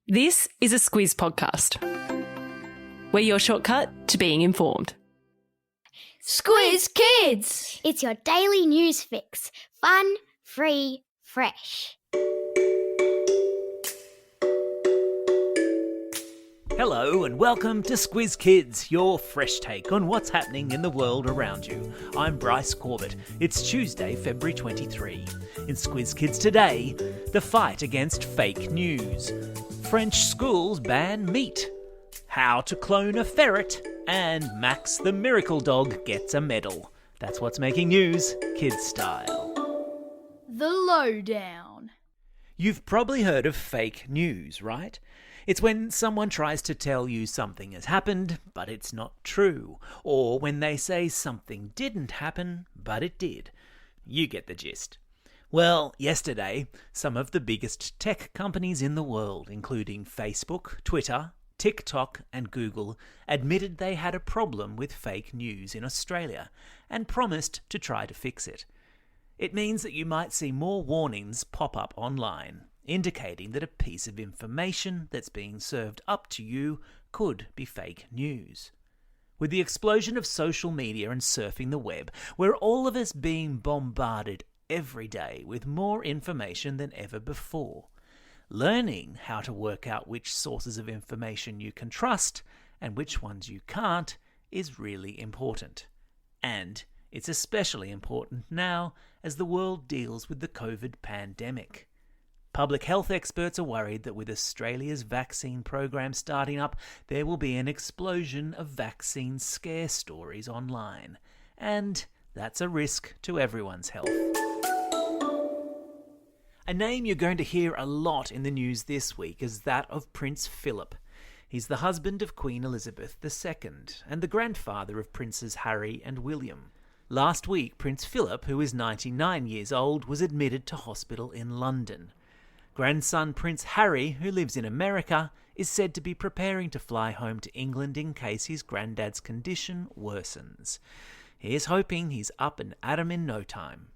This is a Squiz podcast. We're your shortcut to being informed. Squiz Kids! It's your daily news fix. Fun, free, fresh. Hello and welcome to Squiz Kids, your fresh take on what's happening in the world around you. I'm Bryce Corbett. It's Tuesday, February 23. In Squiz Kids today, the fight against fake news. French schools ban meat. How to clone a ferret. And Max the Miracle Dog gets a medal. That's what's making news, kids style. The Lowdown. You've probably heard of fake news, right? It's when someone tries to tell you something has happened, but it's not true. Or when they say something didn't happen, but it did. You get the gist. Well, yesterday, some of the biggest tech companies in the world, including Facebook, Twitter, TikTok and Google, admitted they had a problem with fake news in Australia and promised to try to fix it. It means that you might see more warnings pop up online, indicating that a piece of information that's being served up to you could be fake news. With the explosion of social media and surfing the web, we're all of us being bombarded every day with more information than ever before. Learning how to work out which sources of information you can trust and which ones you can't is really important. And it's especially important now as the world deals with the COVID pandemic. Public health experts are worried that with Australia's vaccine program starting up, there will be an explosion of vaccine scare stories online. And that's a risk to everyone's health. A name you're going to hear a lot in the news this week is that of Prince Philip. He's the husband of Queen Elizabeth II and the grandfather of Princes Harry and William. Last week, Prince Philip, who is 99 years old, was admitted to hospital in London. Grandson Prince Harry, who lives in America, is said to be preparing to fly home to England in case his granddad's condition worsens. Here's hoping he's up and at 'em in no time.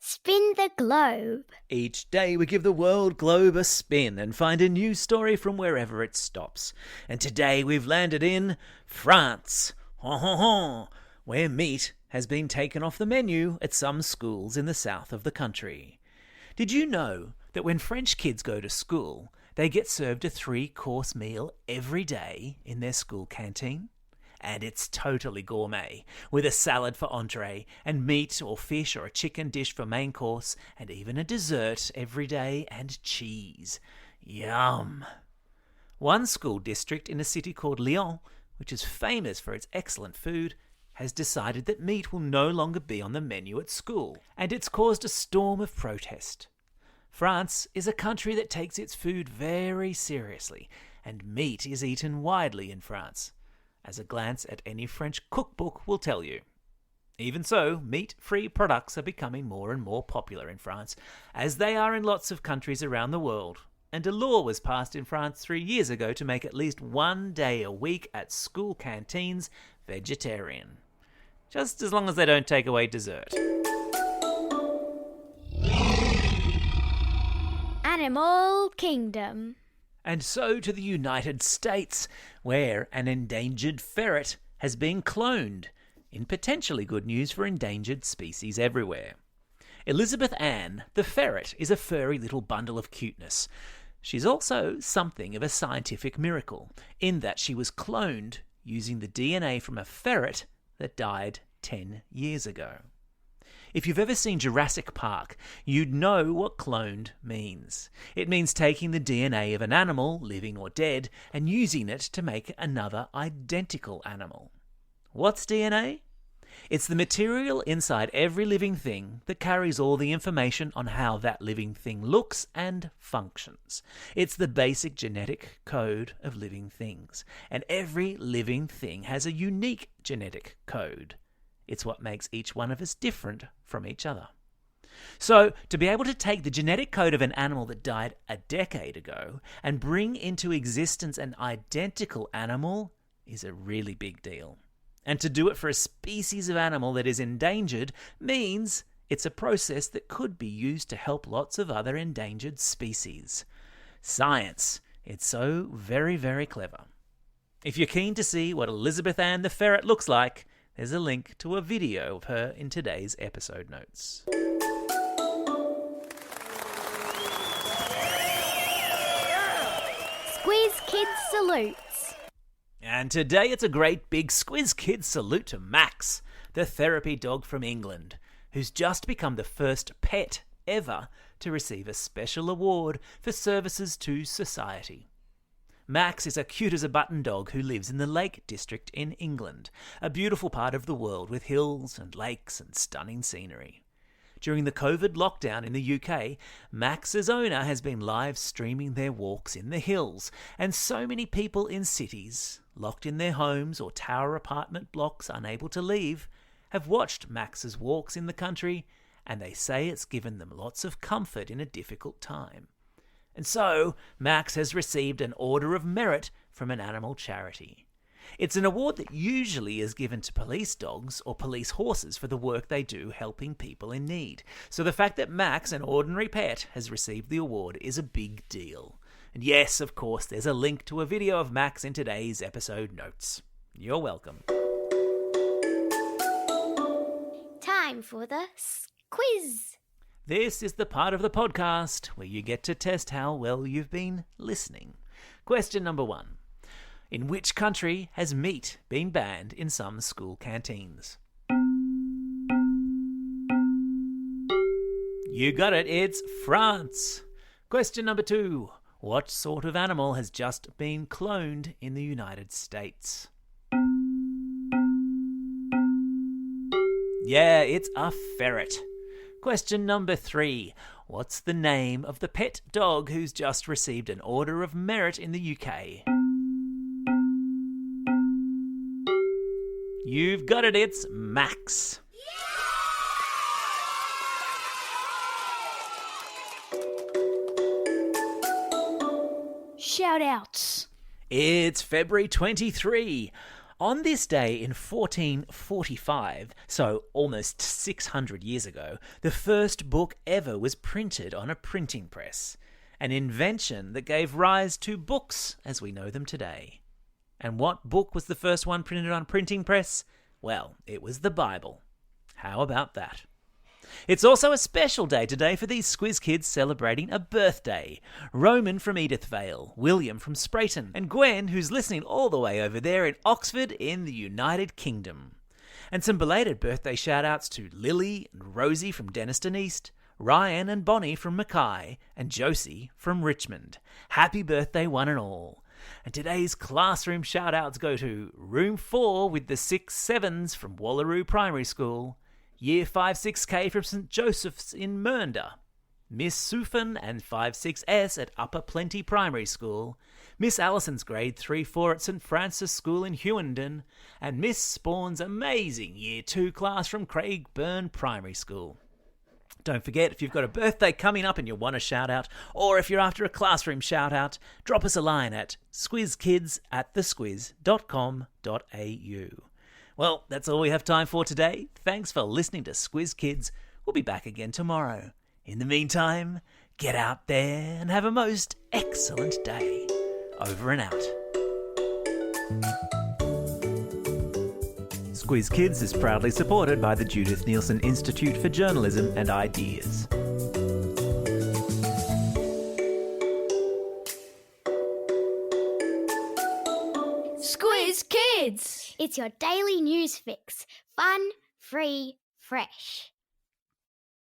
Spin the globe. Each day we give the world globe a spin and find a new story from wherever it stops. And today we've landed in France, where meat has been taken off the menu at some schools in the south of the country. Did you know that when French kids go to school, they get served a 3-course meal every day in their school canteen? And it's totally gourmet, with a salad for entree, and meat or fish or a chicken dish for main course, and even a dessert every day, and cheese. Yum! One school district in a city called Lyon, which is famous for its excellent food, has decided that meat will no longer be on the menu at school, and it's caused a storm of protest. France is a country that takes its food very seriously, and meat is eaten widely in France, as a glance at any French cookbook will tell you. Even so, meat-free products are becoming more and more popular in France, as they are in lots of countries around the world, and a law was passed in France 3 years ago to make at least one day a week at school canteens vegetarian. Just as long as they don't take away dessert. Animal Kingdom. And so to the United States, where an endangered ferret has been cloned, in potentially good news for endangered species everywhere. Elizabeth Ann, the ferret, is a furry little bundle of cuteness. She's also something of a scientific miracle, in that she was cloned using the DNA from a ferret that died 10 years ago. If you've ever seen Jurassic Park, you'd know what cloned means. It means taking the DNA of an animal, living or dead, and using it to make another identical animal. What's DNA? It's the material inside every living thing that carries all the information on how that living thing looks and functions. It's the basic genetic code of living things, and every living thing has a unique genetic code. It's what makes each one of us different from each other. So, to be able to take the genetic code of an animal that died a decade ago and bring into existence an identical animal is a really big deal. And to do it for a species of animal that is endangered means It's a process that could be used to help lots of other endangered species. Science. It's so very, very clever. If you're keen to see what Elizabeth Ann the ferret looks like, there's a link to a video of her in today's episode notes. Squiz Kids salutes. And today it's a great big Squiz Kids salute to Max, the therapy dog from England, who's just become the first pet ever to receive a special award for services to society. Max is a cute-as-a-button dog who lives in the Lake District in England, a beautiful part of the world with hills and lakes and stunning scenery. During the COVID lockdown in the UK, Max's owner has been live streaming their walks in the hills, and so many people in cities, locked in their homes or tower apartment blocks unable to leave, have watched Max's walks in the country, and they say it's given them lots of comfort in a difficult time. And so, Max has received an Order of Merit from an animal charity. It's an award that usually is given to police dogs or police horses for the work they do helping people in need. So the fact that Max, an ordinary pet, has received the award is a big deal. And yes, of course, there's a link to a video of Max in today's episode notes. You're welcome. Time for the quiz. This is the part of the podcast where you get to test how well you've been listening. Question number 1. In which country has meat been banned in some school canteens? You got it, it's France. Question number 2. What sort of animal has just been cloned in the United States? Yeah, it's a ferret. Question number 3. What's the name of the pet dog who's just received an Order of Merit in the UK? You've got it, it's Max. Shout outs. It's February 23. On this day in 1445, so almost 600 years ago, the first book ever was printed on a printing press, an invention that gave rise to books as we know them today. And what book was the first one printed on a printing press? Well, it was the Bible. How about that? It's also a special day today for these Squiz Kids celebrating a birthday. Roman from Edithvale, William from Sprayton, and Gwen, who's listening all the way over there in Oxford in the United Kingdom. And some belated birthday shout-outs to Lily and Rosie from Denniston East, Ryan and Bonnie from Mackay, and Josie from Richmond. Happy birthday one and all. And today's classroom shout-outs go to Room 4 with the 6-7s from Wallaroo Primary School, Year 5-6K from St Joseph's in Mernda, Miss Sufan and 5-6S at Upper Plenty Primary School, Miss Allison's Grade 3-4 at St Francis School in Hewenden, and Miss Spawn's amazing Year 2 class from Craigburn Primary School. Don't forget, if you've got a birthday coming up and you want a shout-out, or if you're after a classroom shout-out, drop us a line at squizkids@thesquiz.com.au. Well, that's all we have time for today. Thanks for listening to Squiz Kids. We'll be back again tomorrow. In the meantime, get out there and have a most excellent day. Over and out. Squiz Kids is proudly supported by the Judith Neilson Institute for Journalism and Ideas. Squiz Kids! It's your daily news fix. Fun, free, fresh.